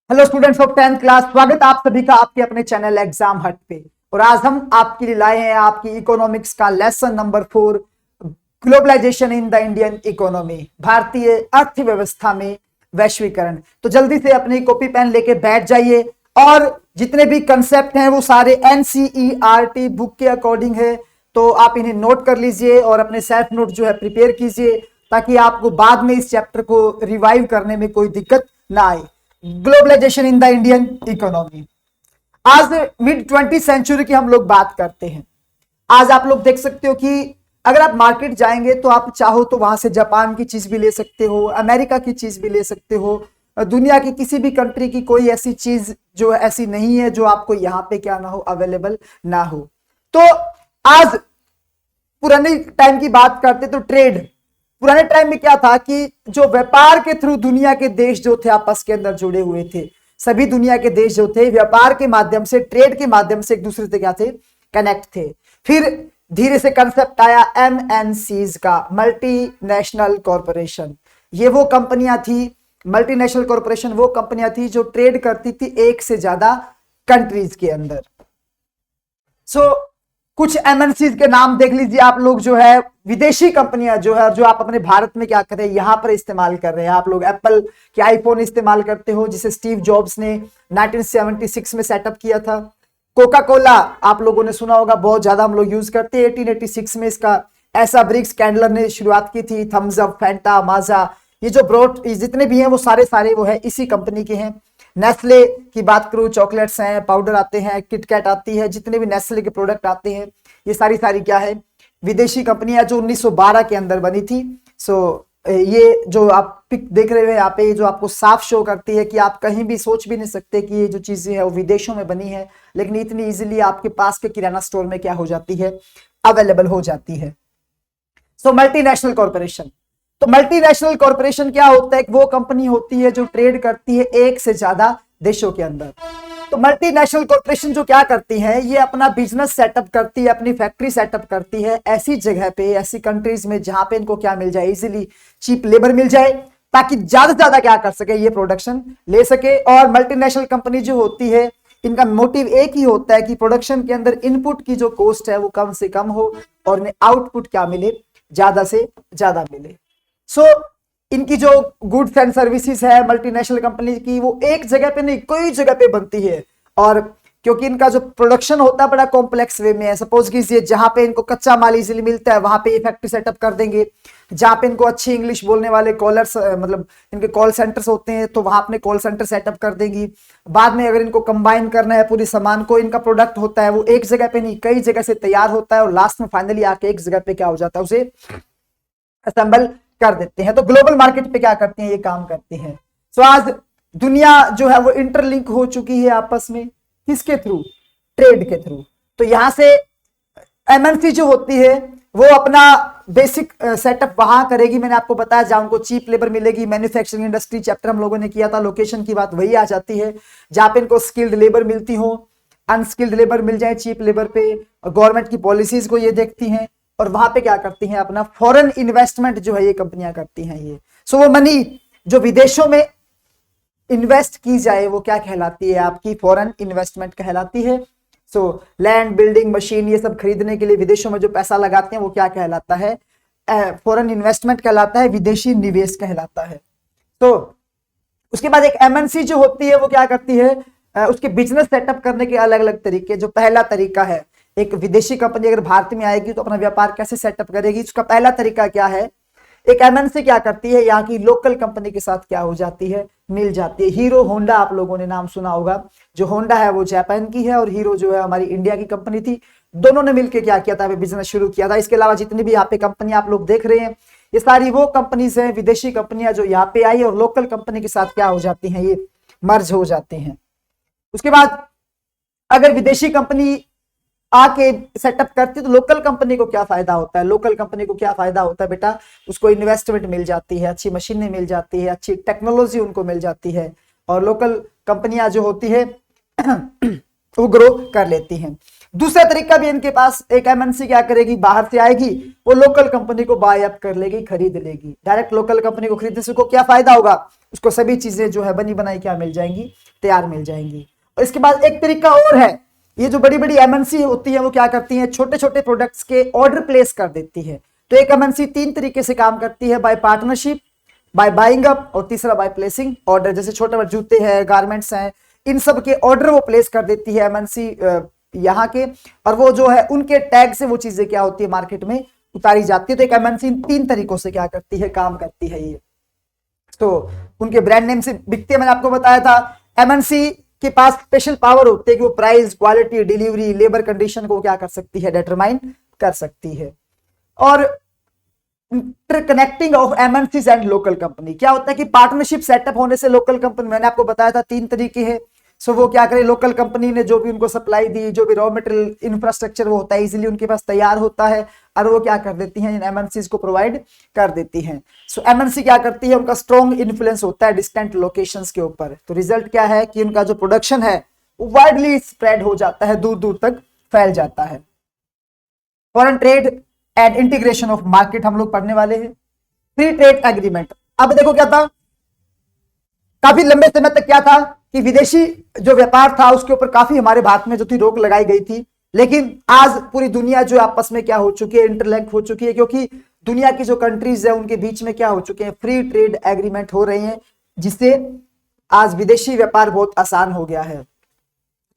Hello students of 10th class, स्वागत आप सभी का आपके अपने चैनल एग्जाम हट पे। और आज हम आपके लिए लाए हैं आपकी इकोनॉमिक्स का lesson number 4, globalization in the Indian economy, भारतीय अर्थव्यवस्था में वैश्वीकरण। तो जल्दी से अपनी कॉपी पेन लेके बैठ जाइए और जितने भी कंसेप्ट हैं वो सारे एनसीईआरटी बुक के अकॉर्डिंग है, तो आप इन्हें नोट कर लीजिए और अपने सेल्फ नोट जो है प्रिपेयर कीजिए ताकि आपको बाद में इस चैप्टर को रिवाइव करने में कोई दिक्कत ना आए। Globalization in the Indian economy. आज मिड 20th सेंचुरी की हम लोग बात करते हैं। आज आप लोग देख सकते हो कि अगर आप मार्केट जाएंगे तो आप चाहो तो वहां से जापान की चीज भी ले सकते हो, अमेरिका की चीज भी ले सकते हो, दुनिया की किसी भी कंट्री की कोई ऐसी चीज जो ऐसी नहीं है जो आपको यहाँ पे क्या ना हो, अवेलेबल ना हो। तो आज पुराने टाइम की बात करते तो ट्रेड, पुराने टाइम में क्या था कि जो व्यापार के थ्रू दुनिया के देश जो थे आपस के अंदर जुड़े हुए थे, सभी दुनिया के देश जो थे व्यापार के माध्यम से, ट्रेड के माध्यम से एक दूसरे से क्या थे, कनेक्ट थे। फिर धीरे से कंसेप्ट आया एमएनसीज का, मल्टीनेशनल कॉरपोरेशन। ये वो कंपनियां थी, मल्टीनेशनल कॉरपोरेशन वो कंपनियां थी जो ट्रेड करती थी एक से ज्यादा कंट्रीज के अंदर। सो कुछ एमएनसीज के नाम देख लीजिए आप लोग, जो है विदेशी कंपनियां जो है, जो आप अपने भारत में क्या कर रहे हैं, यहां पर इस्तेमाल कर रहे हैं। आप लोग एप्पल के आईफोन इस्तेमाल करते हो जिसे स्टीव जॉब्स ने 1976 में सेटअप किया था। कोका कोला आप लोगों ने सुना होगा, बहुत ज्यादा हम लोग यूज करते हैं। 1886 में इसका ऐसा ब्रिक्स कैंडलर ने शुरुआत की थी। थम्स अप, फैंटा, माजा, ये जो ब्रॉड जितने भी हैं वो सारे वो है इसी कंपनी के हैं। नेस्ले की बात करूं, चॉकलेट्स हैं, पाउडर आते हैं, किटकैट आती है, जितने भी नेस्ले के प्रोडक्ट आते हैं ये सारी क्या है, विदेशी कंपनियां जो 1912 के अंदर बनी थी। सो ये जो आप पिक देख रहे हो यहाँ पे, जो आपको साफ शो करती है कि आप कहीं भी सोच भी नहीं सकते कि ये जो चीजें है वो विदेशों में बनी है, लेकिन इतनी इजीली आपके पास के किराना स्टोर में क्या हो जाती है, अवेलेबल हो जाती है। सो मल्टीनेशनल कॉर्पोरेशन, तो मल्टीनेशनल कॉर्पोरेशन क्या होता है, वो कंपनी होती है जो ट्रेड करती है एक से ज्यादा देशों के अंदर। तो मल्टीनेशनल कॉर्पोरेशन जो क्या करती है, ये अपना बिजनेस सेटअप करती है, अपनी फैक्ट्री सेटअप करती है ऐसी जगह पे, ऐसी कंट्रीज में जहां पे इनको क्या मिल जाए, इजीली चीप लेबर मिल जाए, ताकि ज्यादा से ज्यादा क्या कर सके, ये प्रोडक्शन ले सके। और मल्टीनेशनल कंपनी जो होती है, इनका मोटिव एक ही होता है कि प्रोडक्शन के अंदर इनपुट की जो कॉस्ट है वो कम से कम हो और इन्हें आउटपुट क्या मिले, ज्यादा से ज्यादा मिले। सो इनकी जो गुड्स एंड सर्विसेज है मल्टीनेशनल कंपनी की, वो एक जगह पे नहीं कई जगह पे बनती है। और क्योंकि इनका जो प्रोडक्शन होता है बड़ा कॉम्प्लेक्स वे में है, सपोज कीजिए जहां पे इनको कच्चा माल इजीली मिलता है वहां पे ये फैक्ट्री सेटअप कर देंगे। जहां पे इनको अच्छी इंग्लिश बोलने वाले कॉलर्स, मतलब इनके कॉल सेंटर्स होते हैं, तो वहां अपने कॉल सेंटर सेटअप कर देंगी। बाद में अगर इनको कंबाइन करना है पूरी सामान को, इनका प्रोडक्ट होता है वो एक जगह पे नहीं कई जगह से तैयार होता है और लास्ट में फाइनली आके एक जगह पे क्या हो जाता है, उसे असेंबल कर देते हैं। तो ग्लोबल मार्केट पे क्या करते हैं, ये काम करते हैं। सो आज दुनिया जो है वो इंटरलिंक हो चुकी है आपस में, किसके थ्रू, ट्रेड के थ्रू। तो यहां से एमएनसी जो होती है वो अपना बेसिक सेटअप वहां करेगी, मैंने आपको बताया जहां उनको चीप लेबर मिलेगी। मैन्युफैक्चरिंग इंडस्ट्री चैप्टर हम लोगों ने किया था, लोकेशन की बात वही आ जाती है, जहां पे इनको स्किल्ड लेबर मिलती हो, अनस्किल्ड लेबर मिल जाए चीप लेबर पे। गवर्नमेंट की पॉलिसीज को ये देखती हैं और वहां पे क्या करती हैं, अपना फॉरेन इन्वेस्टमेंट जो है ये कंपनियां करती हैं ये। सो वो मनी जो विदेशों में इन्वेस्ट की जाए वो क्या कहलाती है, आपकी फॉरेन इन्वेस्टमेंट कहलाती है। सो लैंड, बिल्डिंग, मशीन ये सब खरीदने के लिए विदेशों में जो पैसा लगाते हैं वो क्या कहलाता है, फॉरेन इन्वेस्टमेंट कहलाता है, विदेशी निवेश कहलाता है। तो उसके बाद एक एमएनसी जो होती है वो क्या करती है, उसके बिजनेस सेटअप करने के अलग अलग तरीके। जो पहला तरीका है, एक विदेशी कंपनी अगर भारत में आएगी तो अपना व्यापार कैसे सेटअप करेगी, उसका पहला तरीका क्या है, एक एमएनसी क्या करती है, यहाँ की लोकल कंपनी के साथ क्या हो जाती है, मिल जाती है। हीरो होंडा आप लोगों ने नाम सुना होगा, जो होंडा है वो जापान की है और हीरो जो है हमारी इंडिया की कंपनी थी। दोनों ने मिलकर क्या किया था, बिजनेस शुरू किया था। इसके अलावा जितनी भी यहाँ पे कंपनी आप लोग देख रहे हैं ये सारी वो कंपनीज हैं, विदेशी कंपनियां जो यहाँ पे आई और लोकल कंपनी के साथ क्या हो जाती हैं, ये मर्ज हो जाते हैं। उसके बाद अगर विदेशी कंपनी आके सेटअप करती है तो लोकल कंपनी को क्या फायदा होता है, लोकल कंपनी को क्या फायदा होता है बेटा, उसको इन्वेस्टमेंट मिल जाती है, अच्छी मशीनें मिल जाती है, अच्छी टेक्नोलॉजी उनको मिल जाती है और लोकल कंपनियां जो होती है वो ग्रो कर लेती हैं। दूसरा तरीका भी इनके पास, एक एमएनसी क्या करेगी, बाहर से आएगी वो लोकल कंपनी को बाय अप कर लेगी, खरीद लेगी। डायरेक्ट लोकल कंपनी को खरीदने से उसको क्या फायदा होगा, उसको सभी चीजें जो है बनी बनाई क्या मिल जाएंगी, तैयार मिल जाएंगी। और इसके बाद एक तरीका और है, ये जो बड़ी बड़ी एमएनसी होती है वो क्या करती हैं, छोटे छोटे प्रोडक्ट्स के ऑर्डर प्लेस कर देती है। तो एक एमएनसी 3 तरीके से काम करती है, bye partnership, by buying up, और तीसरा बाय प्लेसिंग ऑर्डर। जैसे छोटे बड़े जूते हैं, गारमेंट्स हैं, इन सब के ऑर्डर वो प्लेस कर देती है एमएनसी यहाँ के, और वो जो है उनके टैग से वो चीजें क्या होती है मार्केट में उतारी जाती है। तो एक एमएनसी 3 तरीकों से क्या करती है, काम करती है ये। तो उनके ब्रांड नेम से बिकती है, मैंने आपको बताया था। एमएनसी के पास स्पेशल पावर होती है कि वो price, quality, delivery, labour condition को क्या कर सकती है, डिटरमाइन कर सकती है। और interconnecting of MNCs and local company क्या होता है कि पार्टनरशिप सेटअप होने से लोकल कंपनी, मैंने आपको बताया था 3 तरीके हैं। सो वो क्या करे, लोकल कंपनी ने जो भी उनको सप्लाई दी, जो भी रॉ मटेरियल इंफ्रास्ट्रक्चर वो होता है इजीली उनके पास तैयार होता है, और वो क्या कर देती हैं, इन एमएनसीज को प्रोवाइड कर देती हैं। सो एमएनसी क्या करती है, उनका स्ट्रॉन्ग इन्फ्लुएंस होता है डिस्टेंट लोकेशंस के ऊपर। तो रिजल्ट क्या है कि उनका जो प्रोडक्शन है वो वाइडली स्प्रेड हो जाता है, दूर दूर तक फैल जाता है। Foreign trade and integration of market हम लोग पढ़ने वाले हैं। फ्री ट्रेड एग्रीमेंट, अब देखो क्या था, काफी लंबे समय तक क्या था कि विदेशी जो व्यापार था उसके ऊपर काफी हमारे भारत में जो थी रोक लगाई गई थी। लेकिन आज पूरी दुनिया जो आपस में क्या हो चुकी है, इंटरलिंक हो चुकी है, क्योंकि दुनिया की जो कंट्रीज है उनके बीच में क्या हो चुके हैं, फ्री ट्रेड एग्रीमेंट हो रहे हैं, जिससे आज विदेशी व्यापार बहुत आसान हो गया है।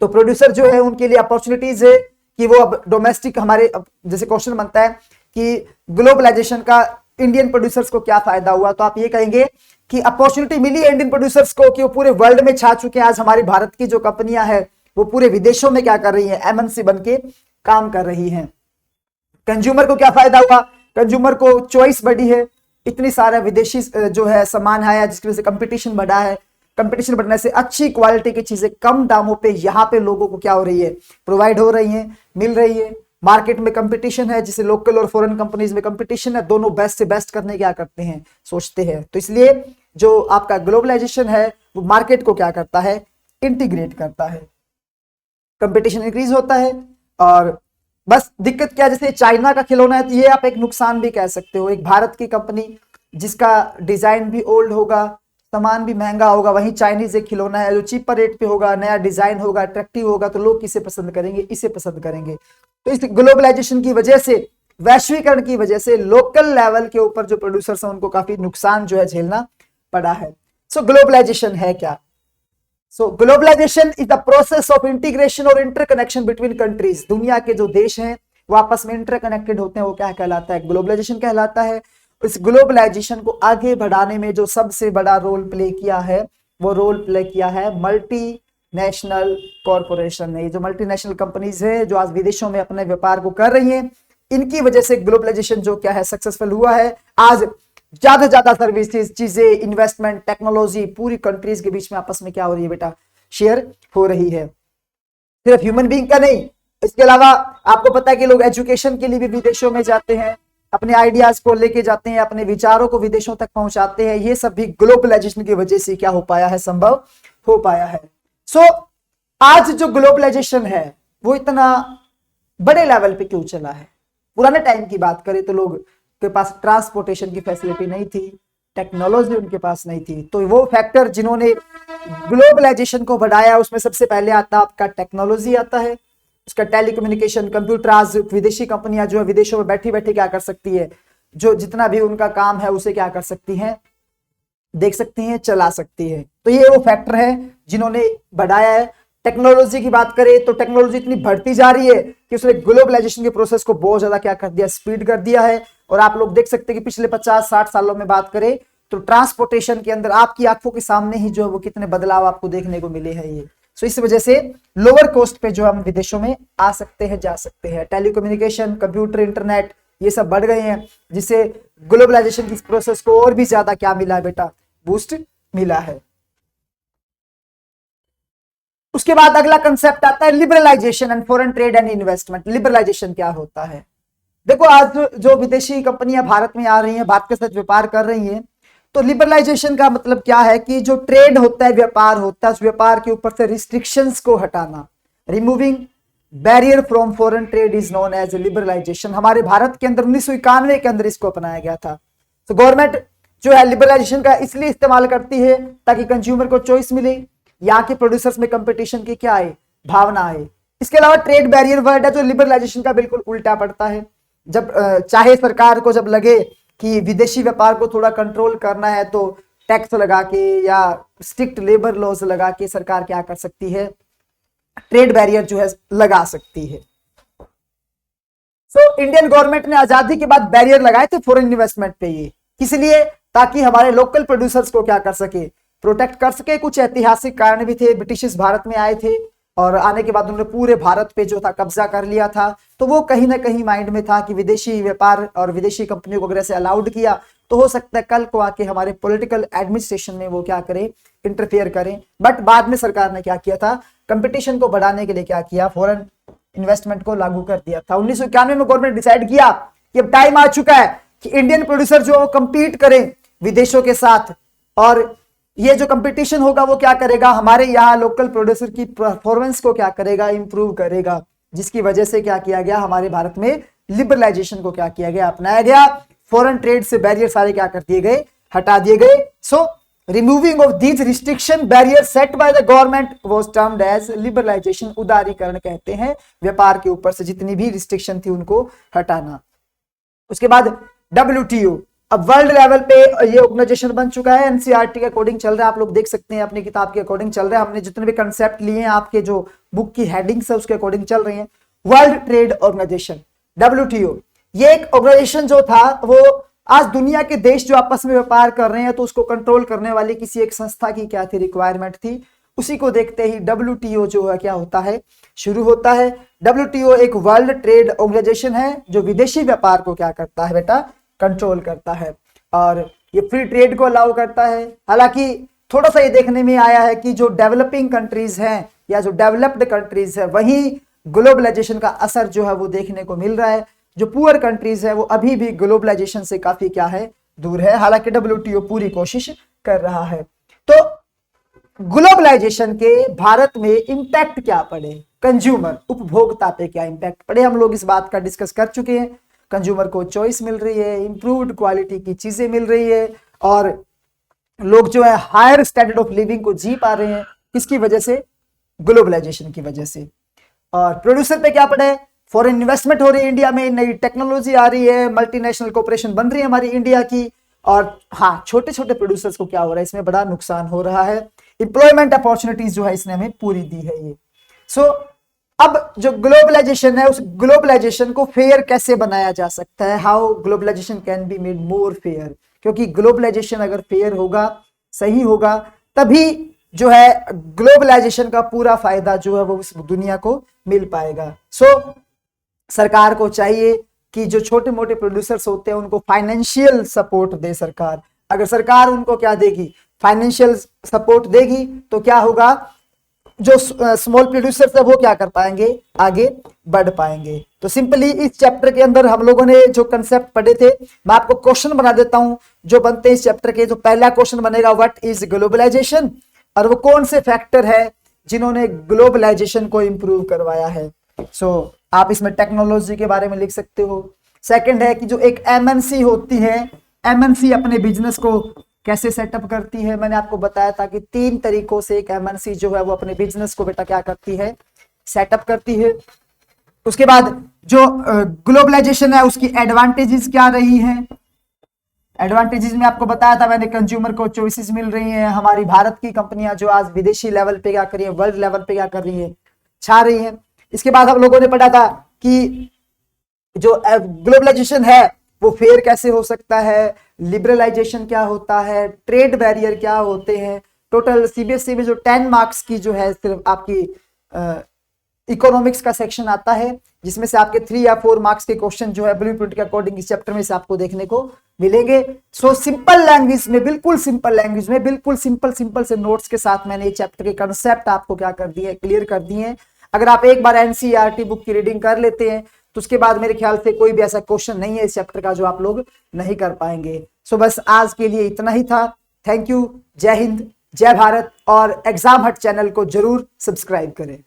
तो प्रोड्यूसर जो है उनके लिए अपॉर्चुनिटीज है कि वो अब डोमेस्टिक, हमारे जैसे क्वेश्चन बनता है कि ग्लोबलाइजेशन का इंडियन प्रोड्यूसर्स को क्या फायदा हुआ, तो आप ये कहेंगे कि अपॉर्चुनिटी मिली है इंडियन प्रोड्यूसर्स को कि वो पूरे वर्ल्ड में छा चुके हैं। आज हमारी भारत की जो कंपनियां हैं वो पूरे विदेशों में क्या कर रही हैं, एमएनसी बन के काम कर रही हैं। कंज्यूमर को क्या फायदा हुआ, कंज्यूमर को चॉइस बढ़ी है, इतनी सारा विदेशी जो है सामान आया जिसकी वजह से कंपटीशन बढ़ा है। कंपटीशन बढ़ने से अच्छी क्वालिटी की चीजें कम दामों पे यहाँ पे लोगों को क्या हो रही है, प्रोवाइड हो रही है, मिल रही है। मार्केट में कंपटीशन है, जिसे लोकल और फॉरेन कंपनीज में कंपटीशन है, दोनों बेस्ट से बेस्ट करने क्या करते हैं, सोचते हैं। तो इसलिए जो आपका ग्लोबलाइजेशन है वो मार्केट को क्या करता है, इंटीग्रेट करता है, कंपटीशन इंक्रीज होता है। और बस दिक्कत क्या, जैसे चाइना का खिलौना है, तो ये आप एक नुकसान भी कह सकते हो। एक भारत की कंपनी जिसका डिजाइन भी ओल्ड होगा, सामान भी महंगा होगा, वहीं चाइनीज एक खिलौना है जो चीपर रेट पे होगा, नया डिजाइन होगा, अट्रैक्टिव होगा, तो लोग किसे पसंद करेंगे, इसे पसंद करेंगे। तो इस ग्लोबलाइजेशन की वजह से, वैश्वीकरण की वजह से लोकल लेवल के ऊपर जो प्रोड्यूसर्स हैं उनको काफी नुकसान जो है झेलना पड़ा है। सो ग्लोबलाइजेशन है क्या? So globalisation is the process of integration और इंटरकनेक्शन बिटवीन कंट्रीज। दुनिया के जो देश हैं वो आपस में इंटरकनेक्टेड होते हैं, वो क्या कहलाता है, ग्लोबलाइजेशन कहलाता है। इस ग्लोबलाइजेशन को आगे बढ़ाने में जो सबसे बड़ा रोल प्ले किया है, वो रोल प्ले किया है मल्टी नेशनल कॉरपोरेशन ने। ये जो मल्टीनेशनल कंपनीज है जो आज विदेशों में अपने व्यापार को कर रही हैं, इनकी वजह से ग्लोबलाइजेशन जो क्या है, सक्सेसफुल हुआ है। आज ज्यादा ज्यादा सर्विसेज, चीजें, इन्वेस्टमेंट, टेक्नोलॉजी पूरी कंट्रीज के बीच में आपस में क्या हो रही है बेटा, शेयर हो रही है। सिर्फ ह्यूमन बीइंग का नहीं, इसके अलावा आपको पता है कि लोग एजुकेशन के लिए भी विदेशों में जाते हैं, अपने आइडियाज को लेके जाते हैं, अपने विचारों को विदेशों तक पहुंचाते हैं। ये सब भी ग्लोबलाइजेशन की वजह से क्या हो पाया है, संभव हो पाया है। सो आज जो ग्लोबलाइजेशन है वो इतना बड़े लेवल पे क्यों चला है? पुराने टाइम की बात करें तो लोग के पास ट्रांसपोर्टेशन की फैसिलिटी नहीं थी, टेक्नोलॉजी उनके पास नहीं थी। तो वो फैक्टर जिन्होंने ग्लोबलाइजेशन को बढ़ाया, उसमें सबसे पहले आता आपका टेक्नोलॉजी आता है, उसका टेलीकम्युनिकेशन, कंप्यूटर। आज विदेशी कंपनियां जो है विदेशों में बैठी बैठी क्या कर सकती है, जो जितना भी उनका काम है उसे क्या कर सकती हैं, देख सकती हैं, चला सकती है। तो ये वो फैक्टर है जिन्होंने बढ़ाया है। टेक्नोलॉजी की बात करें तो टेक्नोलॉजी इतनी बढ़ती जा रही है कि उसने ग्लोबलाइजेशन के प्रोसेस को बहुत ज्यादा क्या कर दिया, स्पीड कर दिया है। और आप लोग देख सकते हैं कि पिछले 50-60 सालों में बात करें तो ट्रांसपोर्टेशन के अंदर आपकी आंखों के सामने ही जो है वो कितने बदलाव आपको देखने को मिले हैं ये। सो इस वजह से लोअर कॉस्ट पे जो हम विदेशों में आ सकते हैं, जा सकते हैं। टेलीकम्युनिकेशन, कंप्यूटर, इंटरनेट ये सब बढ़ गए हैं, जिससे ग्लोबलाइजेशन की प्रोसेस को और भी ज्यादा क्या मिला है बेटा, बूस्ट मिला है। उसके बाद अगला कंसेप्ट आता है liberalization and foreign trade and investment. Liberalization क्या होता है? देखो आज जो विदेशी कंपनियां भारत में आ रही हैं, भारत के साथ व्यापार कर रही हैं, तो लिबरलाइजेशन का मतलब क्या है कि जो ट्रेड होता है, व्यापार होता है, उस व्यापार के ऊपर से रिस्ट्रिक्शंस को हटाना, removing barrier from foreign trade is known as liberalization. हमारे भारत के अंदर 1991 के अंदर इसको अपनाया गया था। तो गवर्नमेंट जो है लिबरलाइजेशन का इसलिए इस्तेमाल करती है ताकि कंज्यूमर को चॉइस मिले, यहाँ के प्रोड्यूसर्स में कंपटीशन की क्या आए, भावना आए। इसके अलावा ट्रेड बैरियर वर्ड है जो लिबरलाइजेशन का बिल्कुल उल्टा पड़ता है। जब चाहे सरकार को जब लगे कि विदेशी व्यापार को थोड़ा कंट्रोल करना है तो टैक्स लगा के या स्ट्रिक्ट लेबर लॉज लगा के सरकार क्या कर सकती है, ट्रेड बैरियर जो है लगा सकती है। इंडियन गवर्नमेंट ने आजादी के बाद बैरियर लगाए थे फॉरेन इन्वेस्टमेंट पे, ये इसलिए ताकि हमारे लोकल प्रोड्यूसर्स को क्या कर सके, प्रोटेक्ट कर सके। कुछ ऐतिहासिक कारण भी थे, ब्रिटिश भारत में आए थे और आने के बाद उन्होंने पूरे भारत पे जो था कब्जा कर लिया था, तो वो कहीं ना कहीं माइंड में था कि विदेशी व्यापार और विदेशी कंपनियों को अगर ऐसे अलाउड किया तो हो सकता है कल को आके हमारे पॉलिटिकल एडमिनिस्ट्रेशन में वो क्या करें, इंटरफेयर करें। बट बाद में सरकार ने क्या किया था, कंपटीशन को बढ़ाने के लिए क्या किया, फॉरेन इन्वेस्टमेंट को लागू कर दिया था। 1991 में गवर्नमेंट डिसाइड किया कि अब टाइम आ चुका है कि इंडियन प्रोड्यूसर जो कंपीट करें विदेशों के साथ, और ये जो कंपटीशन होगा वो क्या करेगा, हमारे यहाँ लोकल प्रोड्यूसर की परफॉर्मेंस को क्या करेगा, इंप्रूव करेगा। जिसकी वजह से क्या किया गया, हमारे भारत में लिबरलाइजेशन को क्या किया गया, अपनाया गया। फॉरेन ट्रेड से बैरियर सारे क्या कर दिए गए, हटा दिए गए। So removing of these restriction barrier set by the government was termed as liberalisation, उदारीकरण कहते हैं। व्यापार के ऊपर से जितनी भी रिस्ट्रिक्शन थी उनको हटाना। उसके बाद WTO, अब वर्ल्ड लेवल पे ये ऑर्गेनाइजेशन बन चुका है, एनसीईआरटी के अकॉर्डिंग चल रहा है। आप लोग देख सकते हैं अपनी किताब के अकॉर्डिंग चल रहा है। हमने जितने भी कंसेप्ट लिए हैं आपके जो बुक की हेडिंग्स है उसके अकॉर्डिंग चल रही हैं। वर्ल्ड ट्रेड ऑर्गेनाइजेशन WTO, ये एक ऑर्गेनाइजेशन जो था वो आज दुनिया के देश जो आपस में व्यापार कर रहे हैं तो उसको कंट्रोल करने वाली किसी एक संस्था की क्या थी, रिक्वायरमेंट थी। उसी को देखते ही WTO जो है क्या होता है, शुरू होता है। WTO एक वर्ल्ड ट्रेड ऑर्गेनाइजेशन है जो विदेशी व्यापार को क्या करता है बेटा, कंट्रोल करता है और ये फ्री ट्रेड को अलाउ करता है। हालांकि थोड़ा सा ये देखने में आया है कि जो डेवलपिंग कंट्रीज हैं या जो डेवलप्ड कंट्रीज है वहीं ग्लोबलाइजेशन का असर जो है वो देखने को मिल रहा है। जो पुअर कंट्रीज है वो अभी भी ग्लोबलाइजेशन से काफी क्या है, दूर है। हालांकि WTO पूरी कोशिश कर रहा है। तो ग्लोबलाइजेशन के भारत में इंपैक्ट क्या पड़े, कंज्यूमर उपभोक्ता पे क्या इंपैक्ट पड़े, हम लोग इस बात का डिस्कस कर चुके हैं। कंज्यूमर को चॉइस मिल रही है, इंप्रूव्ड क्वालिटी की चीजें मिल रही है और लोग जो है हायर स्टैंडर्ड ऑफ लिविंग को जी पा रहे हैं। किसकी वजह से, ग्लोबलाइजेशन की वजह से। और प्रोड्यूसर पे क्या पड़े, फॉरेन इन्वेस्टमेंट हो रही है इंडिया में, नई टेक्नोलॉजी आ रही है, मल्टीनेशनल कॉर्पोरेशन बन रही है हमारी इंडिया की। और हाँ, छोटे छोटे प्रोड्यूसर्स को क्या हो रहा है, इसमें बड़ा नुकसान हो रहा है। एम्प्लॉयमेंट अपॉर्चुनिटीज जो है इसने हमें पूरी दी है ये। सो अब जो ग्लोबलाइजेशन है उस ग्लोबलाइजेशन को फेयर कैसे बनाया जा सकता है, how globalization can be made more fair. क्योंकि ग्लोबलाइजेशन अगर फेयर होगा, सही होगा, तभी जो है ग्लोबलाइजेशन का पूरा फायदा जो है वो उस दुनिया को मिल पाएगा। सो सरकार को चाहिए कि जो छोटे मोटे प्रोड्यूसर्स होते हैं उनको फाइनेंशियल सपोर्ट दे सरकार। अगर सरकार उनको क्या देगी, फाइनेंशियल सपोर्ट देगी, तो क्या होगा, जो स्मॉल प्रोड्यूसर्स है वो क्या कर पाएंगे, आगे बढ़ पाएंगे। तो सिंपली इस चैप्टर के अंदर हम लोगों ने जो कंसेप्ट पढ़े थे, मैं आपको क्वेश्चन बना देता हूं जो बनते हैं इस चैप्टर के। जो पहला क्वेश्चन बनेगा, व्हाट इज ग्लोबलाइजेशन, और वो कौन से फैक्टर है जिन्होंने ग्लोबलाइजेशन को इंप्रूव करवाया है। सो आप इसमें टेक्नोलॉजी के बारे में लिख सकते हो। सेकंड है कि जो एक MNC होती है, MNC अपने बिजनेस को कैसे सेटअप करती है। मैंने आपको बताया था कि 3 तरीकों से एक MNC जो है वो अपने बिजनेस को बेटा क्या करती है, सेटअप करती है। उसके बाद जो ग्लोबलाइजेशन है उसकी एडवांटेजेस क्या रही हैं। एडवांटेजेस में आपको बताया था मैंने, कंज्यूमर को चॉइसेस मिल रही हैं। हमारी भारत की कंपनियां जो आज विदेशी लेवल पे क्या कर रही है, वर्ल्ड लेवल पे क्या कर रही है, छा रही है। इसके बाद हम लोगों ने पढ़ा था कि जो ग्लोबलाइजेशन है वो फेयर कैसे हो सकता है, लिबरलाइजेशन क्या होता है, ट्रेड बैरियर क्या होते हैं। टोटल CBSE में जो 10 मार्क्स की जो है सिर्फ आपकी इकोनॉमिक्स का सेक्शन आता है, जिसमें से आपके 3 या 4 मार्क्स के क्वेश्चन जो है ब्लूप्रिंट के अकॉर्डिंग इस चैप्टर में से आपको देखने को मिलेंगे। सो सिंपल लैंग्वेज में, बिल्कुल सिंपल लैंग्वेज में, बिल्कुल सिंपल से नोट्स के साथ मैंने ये चैप्टर के कंसेप्ट आपको क्या कर दिए, क्लियर कर दिए हैं। अगर आप एक बार NCERT बुक की रीडिंग कर लेते हैं तो उसके बाद मेरे ख्याल से कोई भी ऐसा क्वेश्चन नहीं है इस चैप्टर का जो आप लोग नहीं कर पाएंगे। सो बस आज के लिए इतना ही था। थैंक यू, जय हिंद, जय भारत, और एग्जाम हट चैनल को जरूर सब्सक्राइब करें।